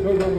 Go, go, go.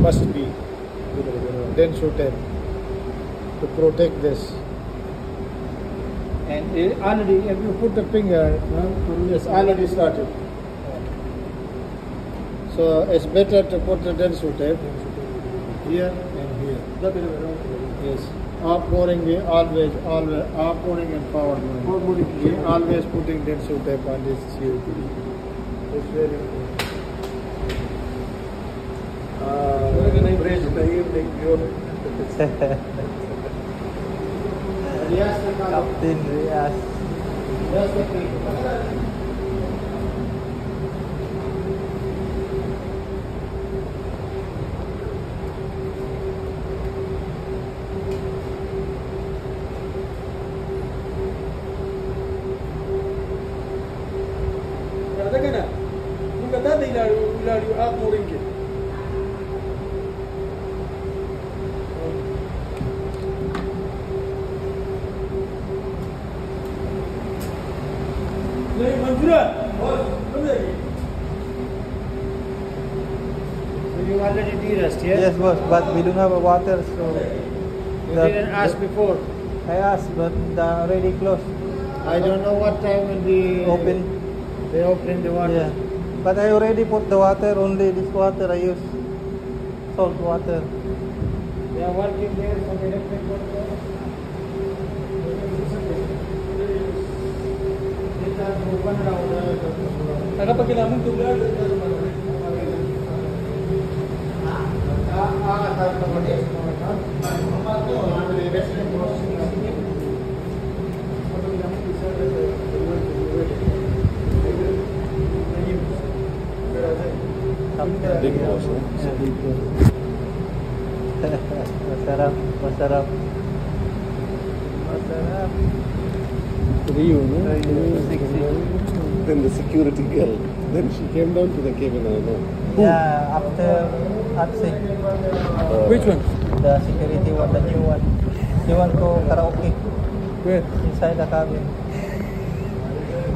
Must be denso tape to protect this. And already, if you put the finger, it's already started. So it's better to put the denso tape here and here. Yes. Outboarding, we always outboarding and forward moving. We always putting denso tape on this COP. It's very important. Captain Rias. Ada kana? Nunca dá de hilario outboarding ke. So you already de-rest, yeah? Yes, boss, but we don't have a water, so... You didn't ask before? I asked, but they already closed. I don't know what time will be... Open. They open the water. Yeah. But I already put the water, only this water I use. Salt water. They are working there for the electric water. Kapag kailangan tubig, Big boss, masarap, masarap. Masarap. Rio, no? Sexy. Then the security girl. Then she came down to the cabin, I know. Yeah, after Atsi. Which one? The security one, the new one. She want to karaoke Where? inside the cabin.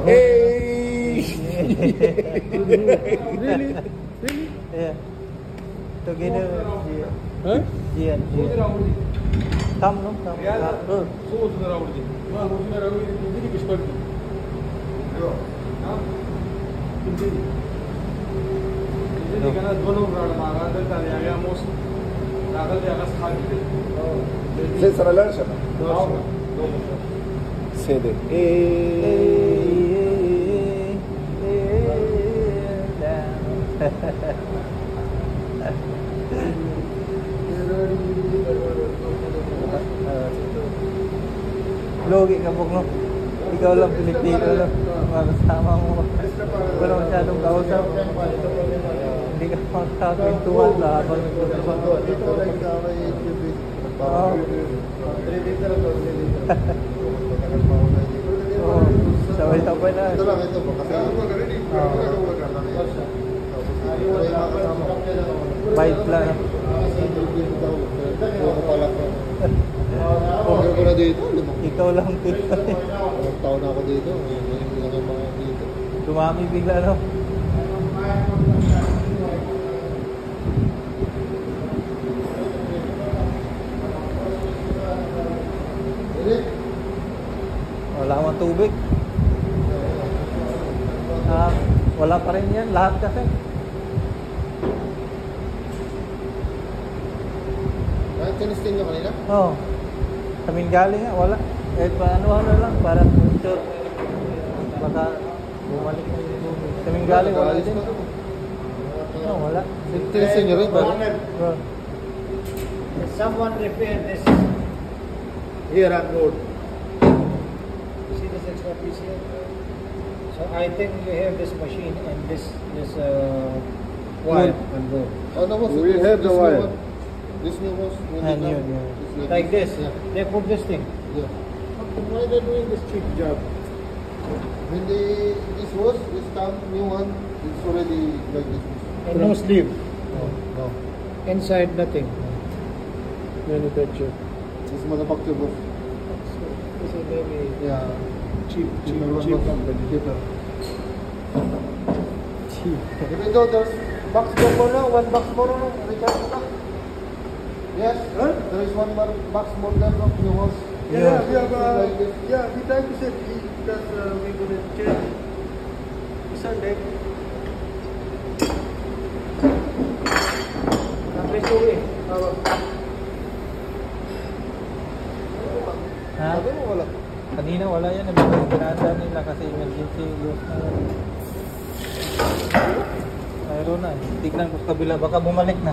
Hey! Really? Really? Yeah. Together with Gian. Huh? Gian. Come, no? Come. Say Sarala Shana. Say that. Logi ka po, no? Ikaw lang Pilipino, no? Mga kasama mo. Wala masyadong kausap. Hindi ka makakapintuan lahat. Dito lang sa YouTube. Oo. Sabay-sabay na. Ito lang, ito po. Kasi Bite lang. ako pala ko. Order ko na dito. Ikaw lang Pinoy. 1 taon na ako dito. Ngayon lang ang mga dito. Dumami bigla, no? Wala mang tubig. Wala pa rin yan, lahat kasi. Tinistin nyo kanina? Oo. Kaming galing nga, wala. Kahit paano lang, para sure. Baka bumalik na yung tubig. Kaming galing, wala din. No, wala. Tinistin nyo rin ba? Bro. Someone repaired this Here on road. you see this extra piece here. So I think you have this machine and this wire on board. Oh, no, boss. We have the This new wire. one. This new boss. when And they you, come, yeah. it's Like this. Yeah. They put this thing. Yeah. Why they doing this cheap job? When this was, this come new one, it's already like this. And no sleeve. No. Inside nothing. Manufacture. This manufacturer boss. This is maybe Yeah. Cheap company. Cheaper. Even though there's box more now, one box more now, recharge na. Yes, there is one more box more than of new house. Yeah, we have, like this. We try to save because we couldn't change. It's a deck. Ha? Sabi mo wala. Kanina wala yan. Binasa nila kasi emergency use na yan. Mayroon na. Tignan ko sa kabila. Baka bumalik na.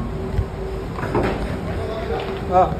Ah.